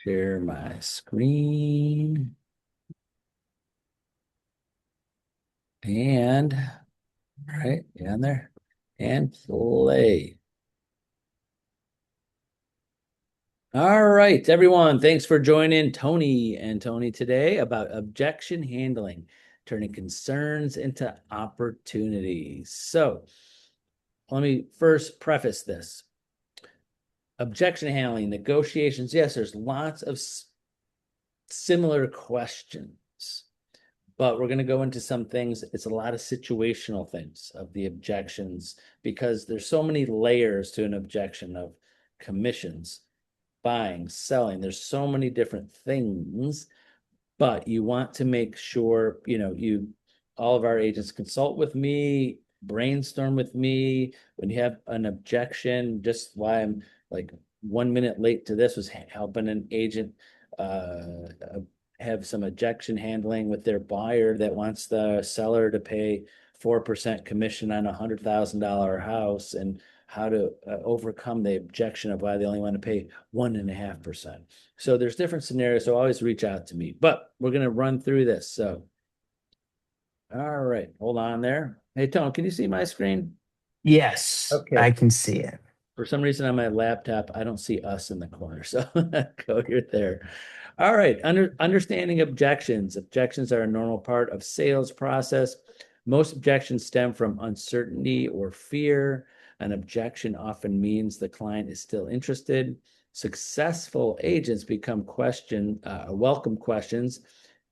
Share my screen. And, all right, down there. And play. All right, everyone. Thanks for joining Tony and Tony today about objection handling, turning concerns into opportunities. So, let me first preface this. Objection handling, negotiations. Yes, there's lots of similar questions, but we're going to go into some things. It's a lot of situational things of the objections because there's so many layers to an objection of commissions, buying, selling. There's so many different things, but you want to make sure, all of our agents consult with me, brainstorm with me. When you have an objection, just why I'm like 1 minute late to this was helping an agent have some objection handling with their buyer that wants the seller to pay 4% commission on $100,000 house, and how to overcome the objection of why they only want to pay 1.5%. So there's different scenarios. So always reach out to me, but we're going to run through this. So, all right, hold on there. Hey, Tone, can you see my screen? Yes, Okay. I can see it. For some reason on my laptop, I don't see us in the corner. So go here there. All right. Understanding objections. Objections are a normal part of sales process. Most objections stem from uncertainty or fear. An objection often means the client is still interested. Successful agents become welcome questions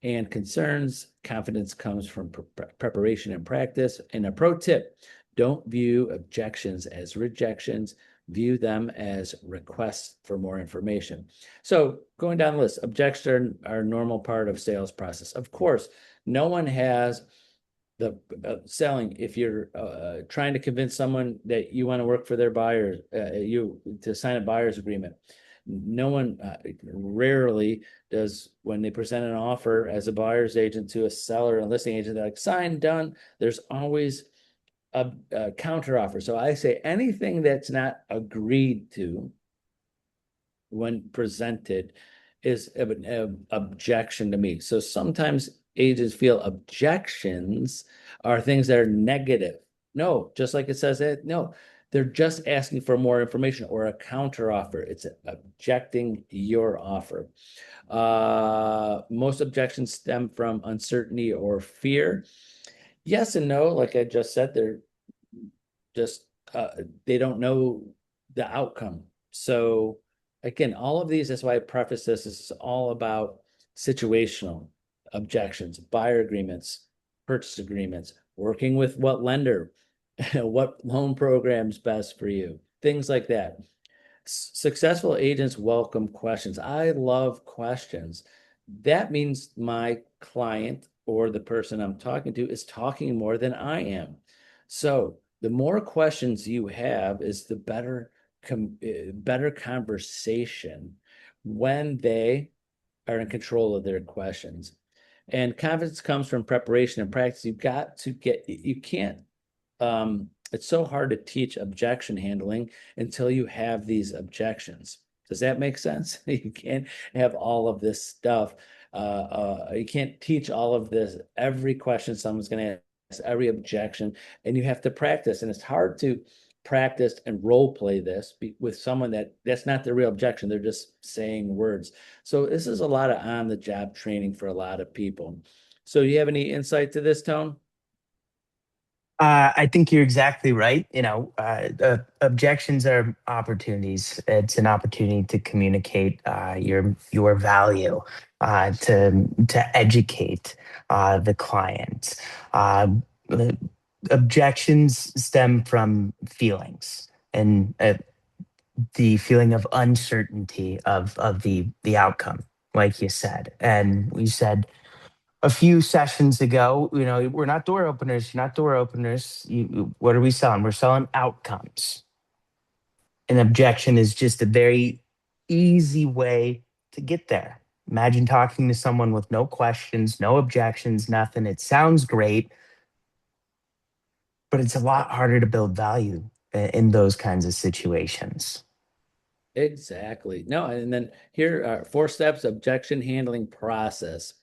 and concerns. Confidence comes from preparation and practice. And a pro tip: don't view objections as rejections, view them as requests for more information. So going down the list, objections are a normal part of sales process. Of course, no one has the selling. If you're trying to convince someone that you want to work for their buyer, you to sign a buyer's agreement. No one rarely does, when they present an offer as a buyer's agent to a seller and listing agent, they're like, sign, done. There's always a counter offer. So I say anything that's not agreed to when presented is an objection to me. So sometimes agents feel objections are things that are negative. No, just like it says that, no, they're just asking for more information or a counter offer. It's objecting your offer. Most objections stem from uncertainty or fear. Yes and no, like I just said, they're just they don't know the outcome. So again, all of these, that's why I preface this, is all about situational objections, buyer agreements, purchase agreements, working with what lender, what loan program's best for you, things like that. Successful agents welcome questions. I love questions. That means my client or the person I'm talking to is talking more than I am. So the more questions you have is the better conversation when they are in control of their questions. And confidence comes from preparation and practice. You can't it's so hard to teach objection handling until you have these objections. Does that make sense? You can't have all of this stuff. You can't teach all of this, every question someone's going to ask, every objection, and you have to practice. And it's hard to practice and role play this with someone that's not the real objection. They're just saying words. So this is a lot of on the job training for a lot of people. So you have any insight to this, Tone? I think you're exactly right. Objections are opportunities. It's an opportunity to communicate your value, to educate the client. Uh, uh, Objections stem from feelings and the feeling of uncertainty of the outcome, like you said. And we said a few sessions ago, we're not door openers. You're not door openers. What are we selling? We're selling outcomes. An objection is just a very easy way to get there. Imagine talking to someone with no questions, no objections, nothing. It sounds great, but it's a lot harder to build value in those kinds of situations. Exactly. No, and then here are four steps objection handling process.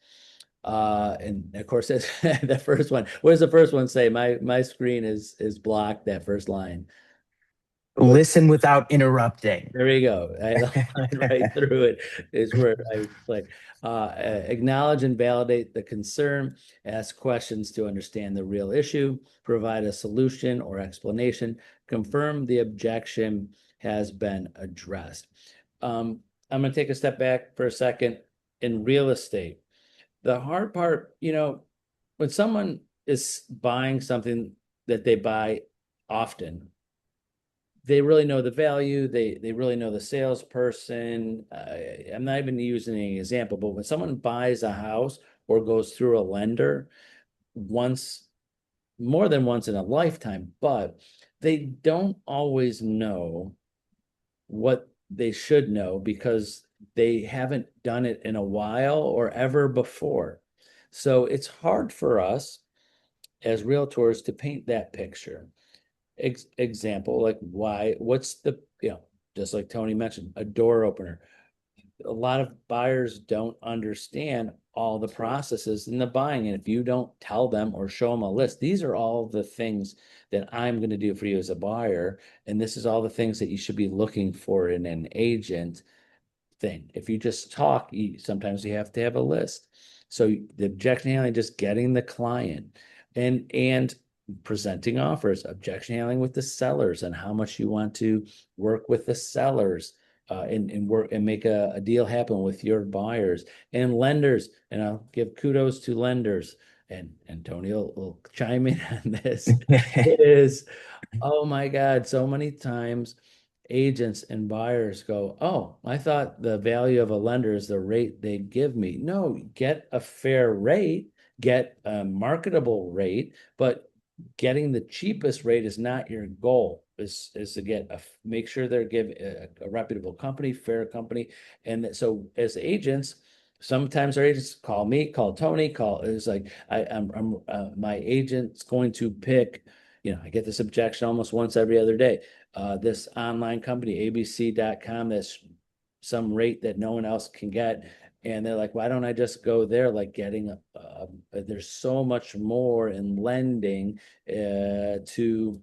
And of course, that's the first one. What does the first one say? My screen is blocked, that first line. What Listen without interrupting. There you go. I line right through it is where I click. Acknowledge and validate the concern, ask questions to understand the real issue, provide a solution or explanation, confirm the objection has been addressed. I'm going to take a step back for a second. In real estate, the hard part, when someone is buying something that they buy often, they really know the value. They really know the salesperson. I'm not even using any example, but when someone buys a house or goes through a lender once, more than once in a lifetime, but they don't always know what they should know because they haven't done it in a while or ever before. So it's hard for us as realtors to paint that picture. Example, like what's the, just like Tony mentioned, a door opener. A lot of buyers don't understand all the processes in the buying. And if you don't tell them or show them a list, these are all the things that I'm going to do for you as a buyer. And this is all the things that you should be looking for in an agent thing. If you just talk, sometimes you have to have a list. So the objection handling, just getting the client and presenting offers, objection handling with the sellers and how much you want to work with the sellers, and work and make a deal happen with your buyers and lenders. And I'll give kudos to lenders. And Antonio will chime in on this. Is Oh my God, so many times agents and buyers go, "Oh, I thought the value of a lender is the rate they give me." No, get a fair rate, get a marketable rate, but getting the cheapest rate is not your goal. Is to make sure they're give a reputable company, fair company. And so as agents, sometimes our agents call me, call Tony, call it's like my agent's going to pick, I get this objection almost once every other day. This online company, abc.com, that's some rate that no one else can get. And they're like, why don't I just go there? Like there's so much more in lending to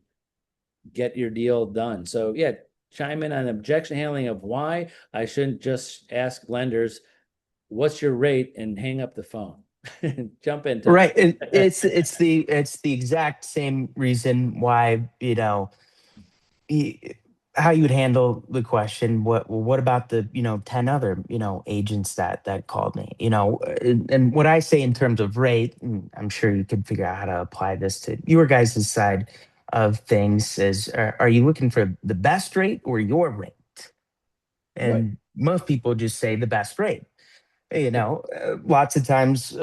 get your deal done. So yeah, chime in on objection handling of why I shouldn't just ask lenders, what's your rate, and hang up the phone. Jump in, Tony. Right. It's the exact same reason why, y- how you would handle the question, what about the 10 other agents that called me, and what I say in terms of rate, and I'm sure you could figure out how to apply this to your guys' side of things, is are you looking for the best rate or your rate? Right. And most people just say the best rate. Lots of times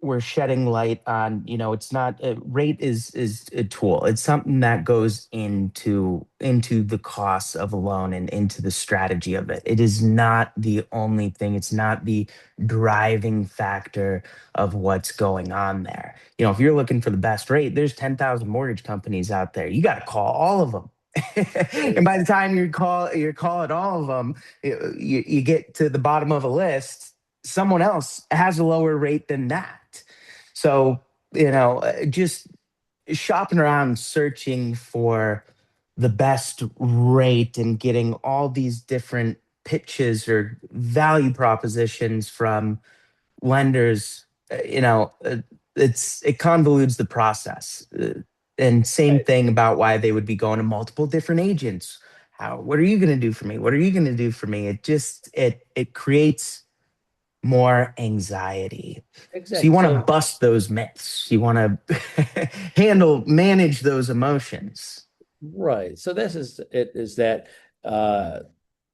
we're shedding light on, it's not rate is a tool. It's something that goes into the cost of a loan and into the strategy of it. It is not the only thing. It's not the driving factor of what's going on there. If you're looking for the best rate, there's 10,000 mortgage companies out there. You got to call all of them. And by the time you're calling all of them, you get to the bottom of a list, someone else has a lower rate than that. So, just shopping around searching for the best rate and getting all these different pitches or value propositions from lenders, it convolutes the process. And same Right. thing about why they would be going to multiple different agents. What are you going to do for me? What are you going to do for me? It creates more anxiety. So you Exactly. want to So bust those myths. You want to manage those emotions. right. So this is it is that uh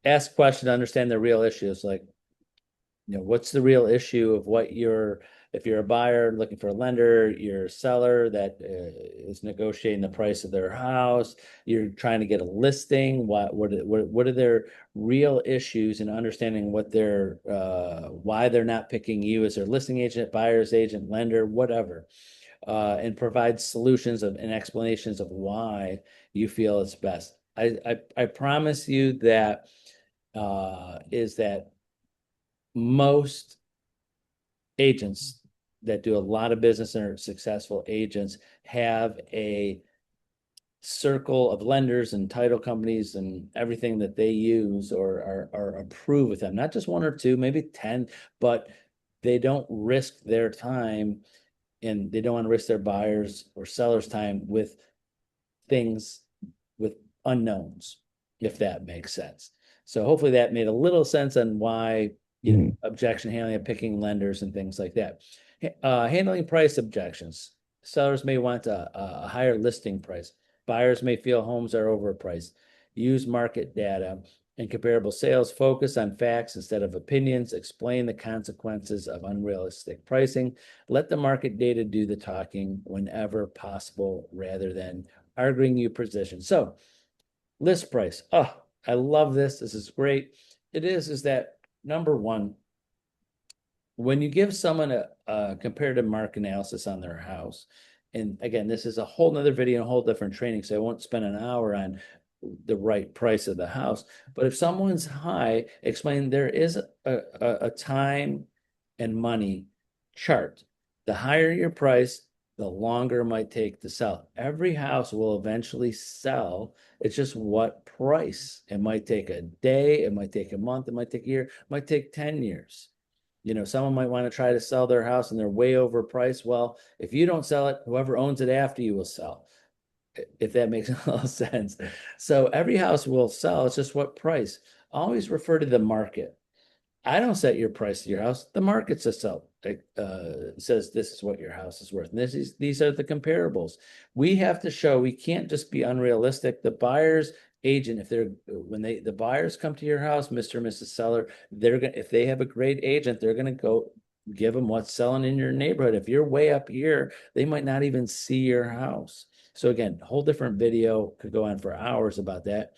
ask question, understand the real issues. Like, what's the real issue of what if you're a buyer looking for a lender, you're a seller that is negotiating the price of their house, you're trying to get a listing, what are their real issues, and understanding why they're not picking you as their listing agent, buyer's agent, lender, whatever, and provide solutions and explanations of why you feel it's best. I promise you that is that most agents that do a lot of business and are successful agents have a circle of lenders and title companies and everything that they use or approve with them, not just one or two, maybe 10, but they don't risk their time and they don't want to risk their buyers or sellers' time with things with unknowns, if that makes sense. So hopefully that made a little sense on why, Mhm. objection handling and picking lenders and things like that. Handling price objections. Sellers may want a higher listing price. Buyers may feel homes are overpriced. Use market data and comparable sales. Focus on facts instead of opinions. Explain the consequences of unrealistic pricing. Let the market data do the talking whenever possible rather than arguing your position. So list price. Oh, I love this. This is great. It is that number one, when you give someone a comparative market analysis on their house, and again, this is a whole nother video, a whole different training, so I won't spend an hour on the right price of the house. But if someone's high, explain there is a time and money chart. The higher your price, the longer it might take to sell. Every house will eventually sell. It's just what price. It might take a day, it might take a month, it might take a year, it might take 10 years. Someone might want to try to sell their house and they're way overpriced. Well, if you don't sell it, whoever owns it after you will sell, if that makes a little sense. So every house will sell. It's just what price. Always refer to the market. I don't set your price to your house. The market says this is what your house is worth. And these are the comparables. We have to show we can't just be unrealistic. The buyer's agent, if they're when the buyers come to your house, Mr. and Mrs. Seller, they're gonna if they have a great agent, they're gonna go give them what's selling in your neighborhood. If you're way up here, they might not even see your house. So again, whole different video could go on for hours about that.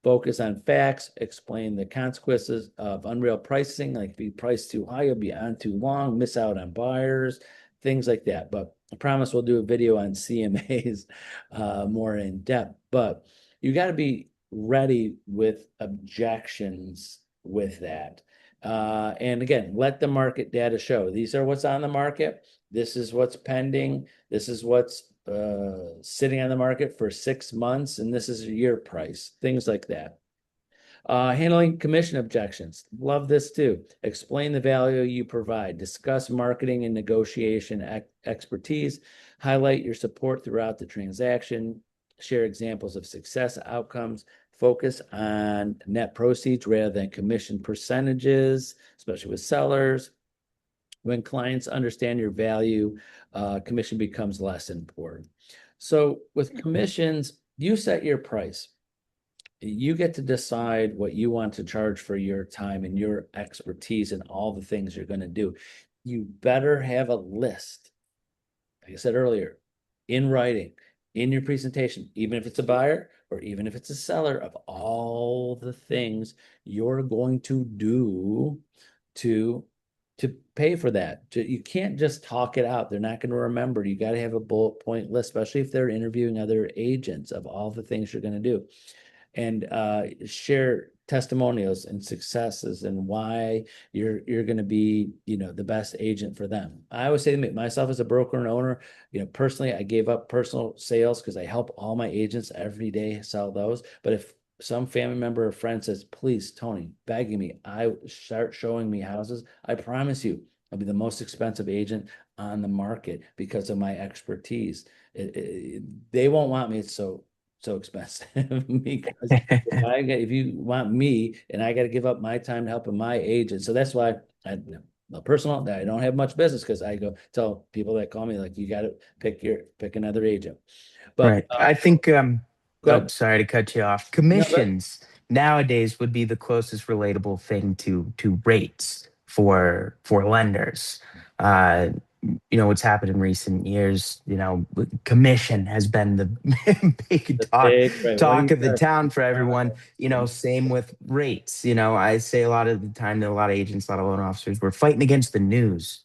Focus on facts, explain the consequences of unreal pricing. Like if you price too high, you'll be on too long, miss out on buyers, things like that. But I promise we'll do a video on CMAs more in depth. But you got to be ready with objections with that. And again, let the market data show. These are what's on the market. This is what's pending. This is what's sitting on the market for 6 months, and this is your price, things like that. Handling commission objections. Love this too. Explain the value you provide. Discuss marketing and negotiation expertise. Highlight your support throughout the transaction. Share examples of success outcomes. Focus on net proceeds rather than commission percentages, especially with sellers. When clients understand your value, commission becomes less important. So with commissions, you set your price. You get to decide what you want to charge for your time and your expertise and all the things you're going to do. You better have a list, like I said earlier, in writing, in your presentation, even if it's a buyer or even if it's a seller, of all the things you're going to do to to pay for that. You can't just talk it out. They're not going to remember. You got to have a bullet point list, especially if they're interviewing other agents, of all the things you're going to do, and share testimonials and successes and why you're going to be the best agent for them. I always say to myself as a broker and owner, personally, I gave up personal sales because I help all my agents every day sell those. But if some family member or friend says, please, Tony, begging me, I start showing me houses, I promise you I'll be the most expensive agent on the market because of my expertise. They won't want me, so expensive because if you want me and I got to give up my time to helping my agent. So that's why I personal I don't have much business because I go tell people that call me, like, you got to pick another agent. But Right. I think, go oh, ahead. sorry to cut you off. No, but Commissions nowadays would be the closest relatable thing to rates for lenders. Uh, what's happened in recent years, commission has been the big the big right. What do talk you of the town for everyone. Same with rates. I say a lot of the time to a lot of agents, a lot of loan officers, we're fighting against the news,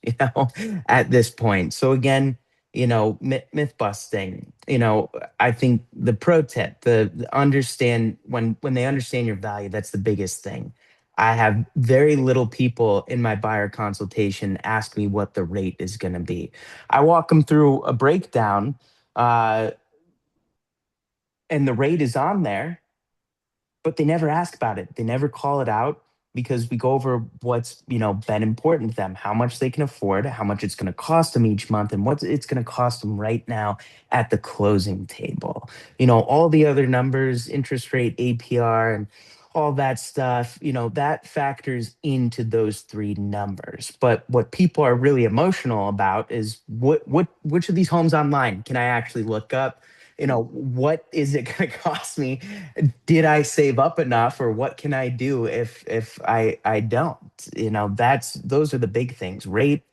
at this point. So again, myth busting. I think the pro tip, the understand when they understand your value, that's the biggest thing. I have very little people in my buyer consultation ask me what the rate is going to be. I walk them through a breakdown, uh, and the rate is on there, but they never ask about it. They never call it out because we go over what's, been important to them, how much they can afford, how much it's going to cost them each month, and what it's going to cost them right now at the closing table. All the other numbers, interest rate, APR, and all that stuff, that factors into those three numbers. But what people are really emotional about is which of these homes online can I actually look up? What is it going to cost me? Did I save up enough, or what can I do if I don't? That's those are the big things. Rate,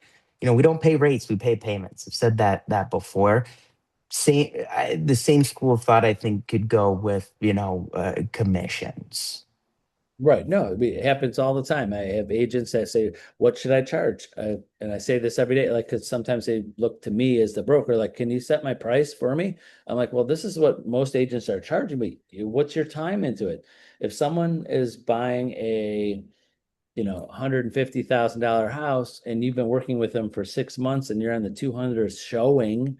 we don't pay rates, we pay payments. I've said that before. The same school of thought I think could go with commissions. Right. No, it happens all the time. I have agents that say, "What should I charge?" And I say this every day, like, because sometimes they look to me as the broker, like, "Can you set my price for me?" I'm like, "Well, this is what most agents are charging me. What's your time into it? If someone is buying a $150,000 house and you've been working with them for 6 months and you're on the 200th showing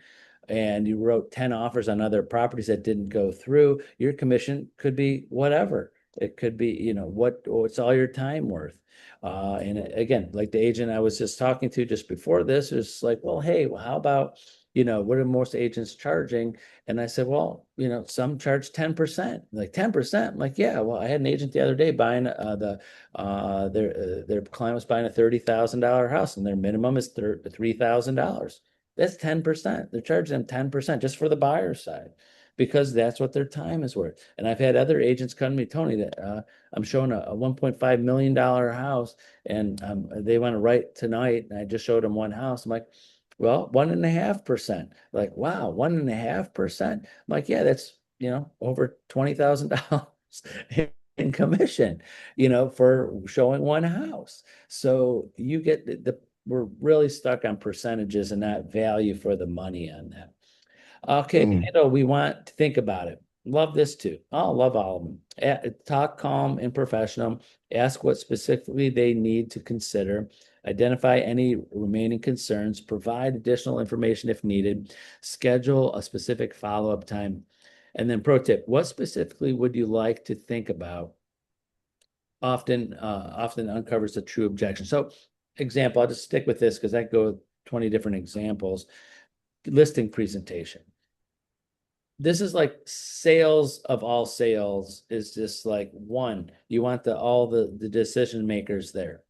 and you wrote 10 offers on other properties that didn't go through, your commission could be whatever. It could be, what's all your time worth. And again, like the agent I was just talking to just before this is like, well, hey, well, how about, what are most agents charging? And I said, well, some charge 10%, like 10%. I'm like, yeah, well, I had an agent the other day buying their client was buying a $30,000 house and their minimum is $3,000. That's 10%. They're charging them 10% just for the buyer's side because that's what their time is worth. And I've had other agents come to me, Tony, that I'm showing a $1.5 million house and they want to write tonight. And I just showed them one house. I'm like, well, 1.5%. Like, wow, 1.5%. I'm like, yeah, that's, over $20,000 in commission, for showing one house. So you get we're really stuck on percentages and not value for the money on that. Okay, Mm, we want to think about it. Love this too. Oh, love all of them. Talk calm and professional. Ask what specifically they need to consider. Identify any remaining concerns. Provide additional information if needed. Schedule a specific follow-up time. And then pro tip, what specifically would you like to think about? Often uncovers a true objection. So example, I'll just stick with this because I go 20 different examples. Listing presentation. This is like sales of all sales is just like one, you want all the decision makers there.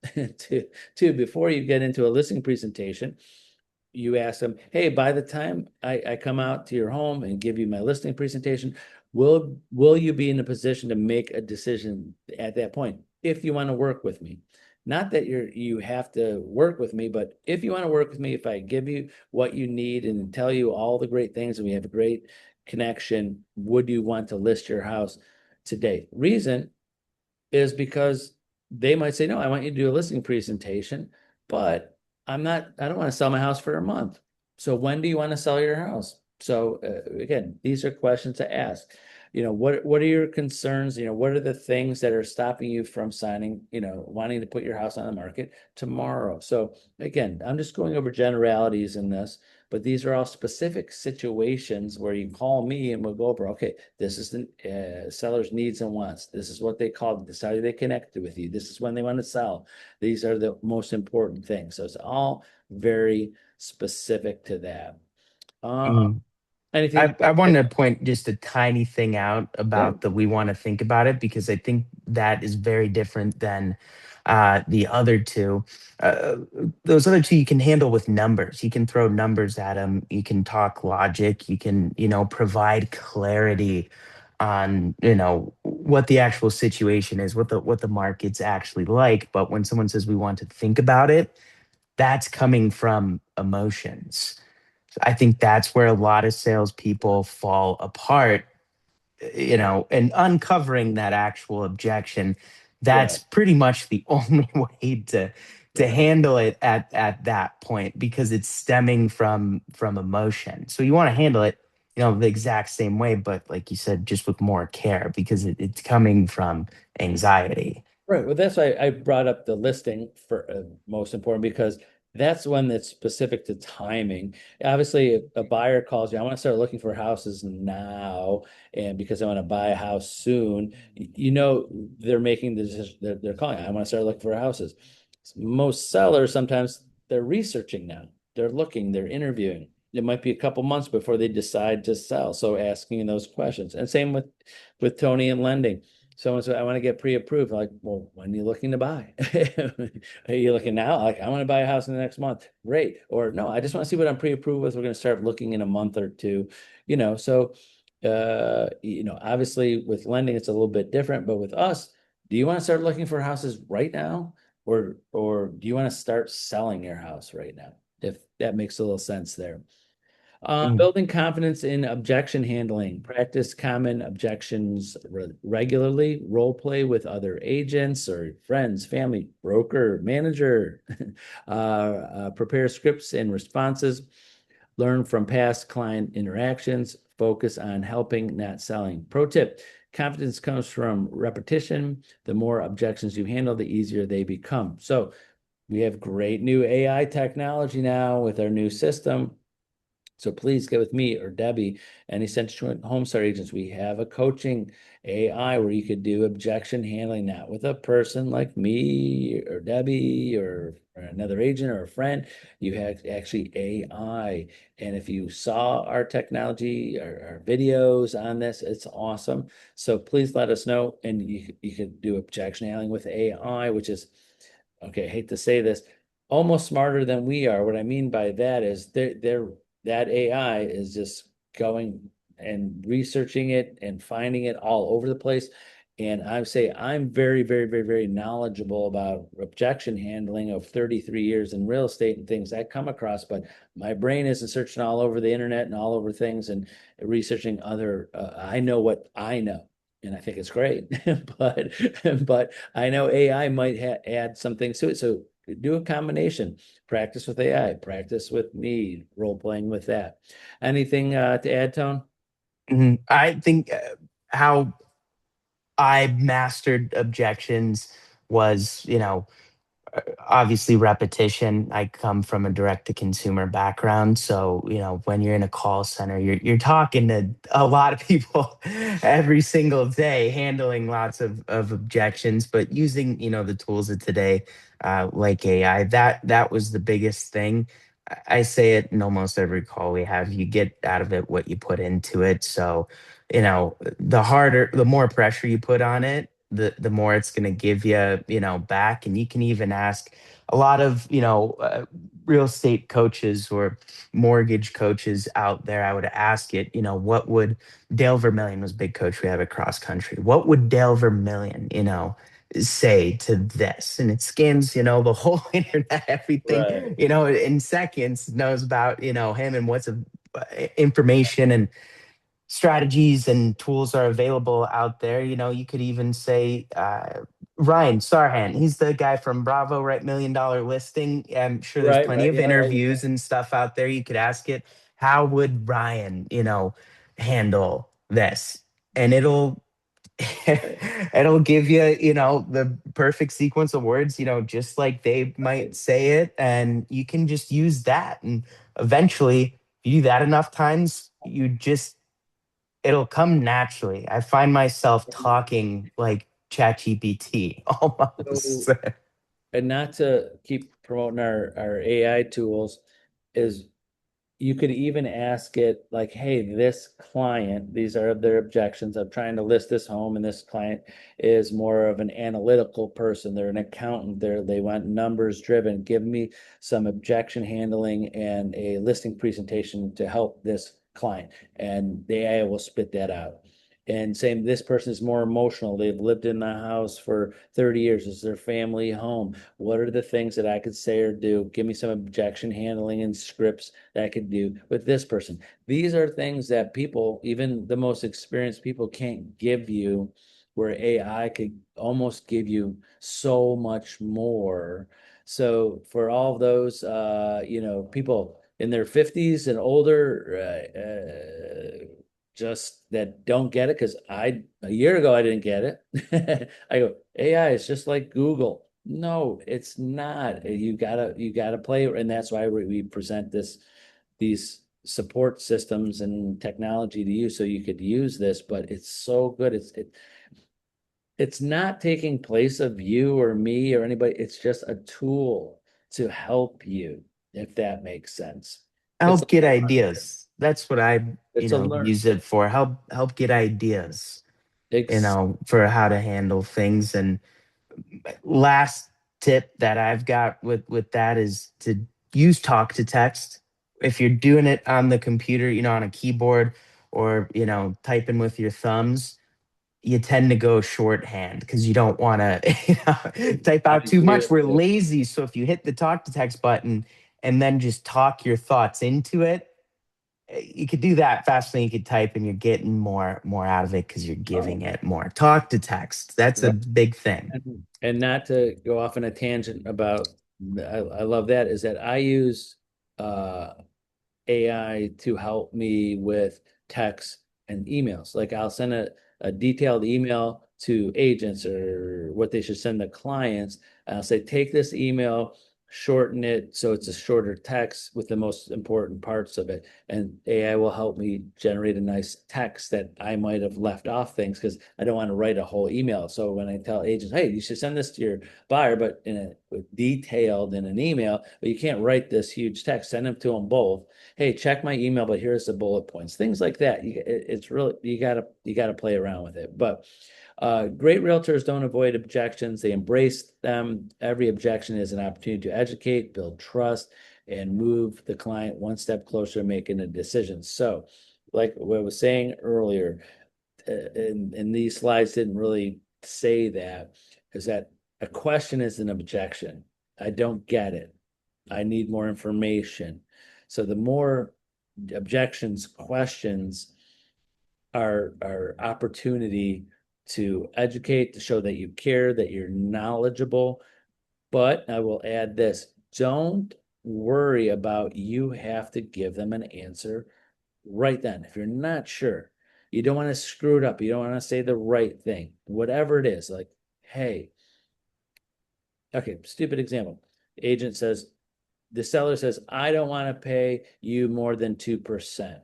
Two, before you get into a listing presentation, you ask them, hey, by the time I come out to your home and give you my listing presentation, will you be in a position to make a decision at that point if you want to work with me? Not that you have to work with me, but if you want to work with me, if I give you what you need and tell you all the great things and we have a great connection, would you want to list your house today? Reason is because they might say, no, I want you to do a listing presentation, but I don't want to sell my house for a month. So when do you want to sell your house? So again, these are questions to ask. What are your concerns? What are the things that are stopping you from signing, wanting to put your house on the market tomorrow? So again, I'm just going over generalities in this, but these are all specific situations where you call me and we'll go over, okay, this is the seller's needs and wants. This is what they call, this is how they connected with you. This is when they want to sell. These are the most important things. So it's all very specific to that. mm. Anything? I wanted to point just a tiny thing out Yeah, about the we want to think about it because I think that is very different than the other two. Uh, those other two you can handle with numbers. You can throw numbers at them. You can talk logic. You can, provide clarity on, what the actual situation is, what the market's actually like. But when someone says we want to think about it, that's coming from emotions. I think that's where a lot of salespeople fall apart, and uncovering that actual objection. yeah. That's pretty much the only way to Right. handle it at that point because it's stemming from emotion. So you want to handle it, the exact same way, but like you said, just with more care because it's coming from anxiety. Right. Well, that's why I brought up the listing for most important because that's one that's specific to timing. Obviously, if a buyer calls you, I want to start looking for houses now, and because I want to buy a house soon, they're making the decision. They're calling. I want to start looking for houses. Most sellers sometimes they're researching now. They're looking. They're interviewing. It might be a couple months before they decide to sell. So asking those questions, and same with Tony and lending. Someone said, I want to get pre-approved. Like, well, when are you looking to buy? Are you looking now? Like, I want to buy a house in the next month. Great. Or no, I just want to see what I'm pre-approved with. We're going to start looking in a month or two, so obviously with lending, it's a little bit different, but with us, do you want to start looking for houses right now? Or do you want to start selling your house right now? If that makes a little sense there. Mm. Building confidence in objection handling. Practice common objections regularly. Role play with other agents or friends, family, broker, manager. Prepare scripts and responses. Learn from past client interactions. Focus on helping, not selling. Pro tip: confidence comes from repetition. The more objections you handle, the easier they become. So we have great new AI technology now with our new system. So please get with me or Debbie, any Central Homestar agents. We have a coaching AI where you could do objection handling, not with a person like me or Debbie or another agent or a friend. You have actually AI. And if you saw our technology, our videos on this, it's awesome. So please let us know. And you could do objection handling with AI, which is, okay, I hate to say this, almost smarter than we are. What I mean by that is they're that AI is just going and researching it and finding it all over the place. And I would say I'm very, very, very, very knowledgeable about objection handling of 33 years in real estate and things I come across, but my brain isn't searching all over the internet and all over things and researching other. I know what I know, and I think it's great, but I know AI might add some things to it. So do a combination. Practice with AI, practice with me, role playing with that. Anything to add, Tone? I think how I mastered objections was, obviously repetition. I come from a direct to consumer background, so when you're in a call center, you're talking to a lot of people every single day, handling lots of objections, but using the tools of today, like AI, that was the biggest thing. I say it in almost every call we have. You get out of it what you put into it. So, the more pressure you put on it, the more it's going to give you, back. And you can even ask a lot of, real estate coaches or mortgage coaches out there. I would ask it, what would Dale Vermillion was a big coach we have at cross country. What would Dale Vermillion, say to this? And it scans, the whole internet, everything, Right. in seconds knows about, him and what's information and strategies and tools are available out there. You could even say Ryan Sarhan. He's the guy from Bravo, right? $1 Million Listing. I'm sure there's Right, plenty right. of Yeah, yeah, interviews and stuff out there. You could ask it, how would Ryan, handle this? And it'll yeah. it'll give you, the perfect sequence of words, just like they Right. might say it. And you can just use that. And eventually, if you do that enough times, it'll come naturally. I find myself talking like ChatGPT almost. So, and not to keep promoting our AI tools, is you could even ask it like, hey, this client, these are their objections. I'm trying to list this home, and this client is more of an analytical person. They're an accountant. They want numbers driven. Give me some objection handling and a listing presentation to help this client. And the AI will spit that out. And same, this person is more emotional. They've lived in the house for 30 years. It's their family home. What are the things that I could say or do? Give me some objection handling and scripts that I could do with this person. These are things that people, even the most experienced people, can't give you where AI could almost give you so much more. So for all of those, people in their 50s and older, just that don't get it, because a year ago I didn't get it. I go, AI is just like Google. No, it's not. You gotta play, and that's why we present these support systems and technology to you so you could use this, but it's so good. It's not taking place of you or me or anybody. It's just a tool to help you, if that makes sense. It's a Help get learn. ideas. That's what I, It's a learn. use it for. Help get ideas, Ex for how to handle things. And last tip that I've got with that is to use talk to text. If you're doing it on the computer, on a keyboard, or typing with your thumbs, you tend to go shorthand because you don't want to type I out too agree much. with We're you. lazy. So if you hit the talk to text button and then just talk your thoughts into it, you could do that faster than you could type, and you're getting more out of it because you're Oh, giving it more. Talk to text. That's a right. big thing. And not to go off on a tangent about, I love that, is that I use uh AI to help me with texts and emails. Like I'll send a detailed email to agents or what they should send to clients. And I'll say, take this email, shorten it so it's a shorter text with the most important parts of it. And AI will help me generate a nice text that I might have left off things because I don't want to write a whole email. So when I tell agents, hey, you should send this to your buyer, but detailed in an email, but you can't write this huge text, send them to them both. Hey, check my email, but here's the bullet points, things like that. It's really, you gotta play around with it. But great realtors don't avoid objections, they embrace them. Every objection is an opportunity to educate, build trust, and move the client one step closer to making a decision. So like what I was saying earlier, and these slides didn't really say that, is that a question is an objection. I don't get it. I need more information. So the more objections, questions are opportunity to educate, to show that you care, that you're knowledgeable. But I will add this, don't worry about you have to give them an answer right then. If you're not sure, you don't want to screw it up. You don't want to say the right thing, whatever it is. Like, hey, okay, stupid example. Agent says, the seller says, I don't want to pay you more than 2%.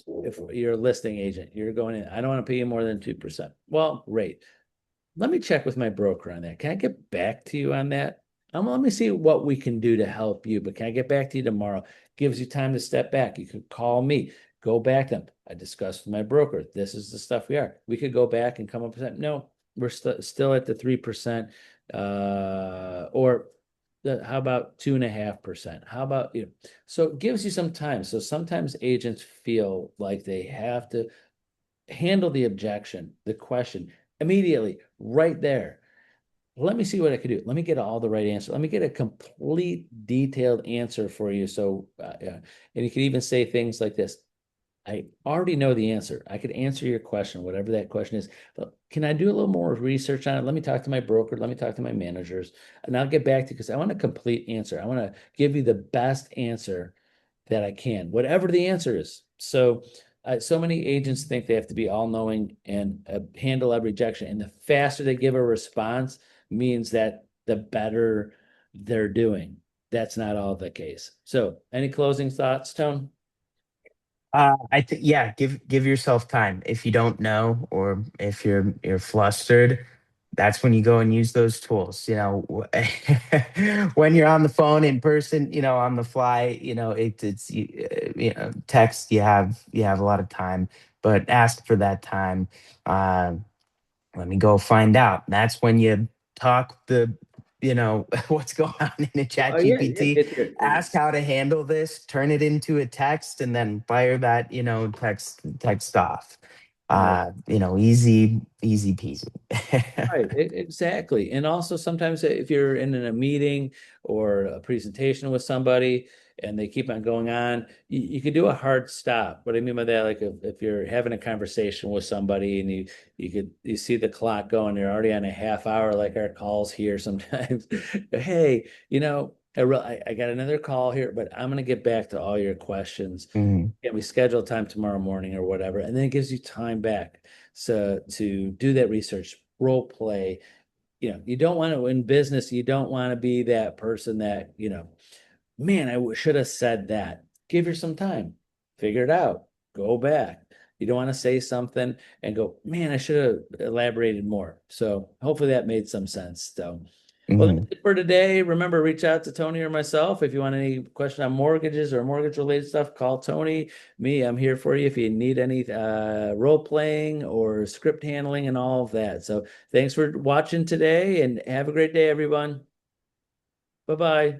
If you're a listing agent, you're going in, I don't want to pay you more than 2%. Well, great. Let me check with my broker on that. Can I get back to you on that? Let me see what we can do to help you, but can I get back to you tomorrow? Gives you time to step back. You could call me, go back to them. I discussed with my broker. This is the stuff we are. We could go back and come up with that. No, we're still at the 3%. Or how about 2.5%? How about you? So it gives you some time. So sometimes agents feel like they have to handle the objection, the question immediately, right there. Let me see what I could do. Let me get all the right answer. Let me get a complete, detailed answer for you. So, and you can even say things like this. I already know the answer. I could answer your question, whatever that question is. But can I do a little more research on it? Let me talk to my broker. Let me talk to my managers, and I'll get back to you because I want a complete answer. I want to give you the best answer that I can, whatever the answer is. So, so many agents think they have to be all knowing and handle every rejection. And the faster they give a response means that the better they're doing. That's not all the case. So, any closing thoughts, Tone? I think, yeah, give yourself time. If you don't know, or if you're flustered, that's when you go and use those tools. When you're on the phone in person, on the fly, it's text. You have a lot of time, but ask for that time. Uh, Let me go find out. That's when you talk what's going on in the Oh chat yeah, yeah, GPT, get your ask how to handle this, turn it into a text, and then fire that, text off. right. Easy peasy. Right, exactly. And also sometimes if you're in a meeting or a presentation with somebody and they keep on going on, you could do a hard stop. What I mean by that, like if you're having a conversation with somebody and you see the clock going, you're already on a half hour, like our calls here sometimes. Hey, I got another call here, but I'm gonna get back to all your questions. Mhm. Can we schedule time tomorrow morning or whatever? And then it gives you time back. So to do that research, role play, you don't want to, in business, you don't want to be that person that, man, I should have said that. Give her some time, figure it out, go back. You don't want to say something and go, man, I should have elaborated more. So hopefully that made some sense. So, well, Mhm. that's it for today. Remember, reach out to Tony or myself if you want any question on mortgages or mortgage related stuff. Call Tony. Me, I'm here for you if you need any role playing or script handling and all of that. So thanks for watching today and have a great day, everyone. Bye bye.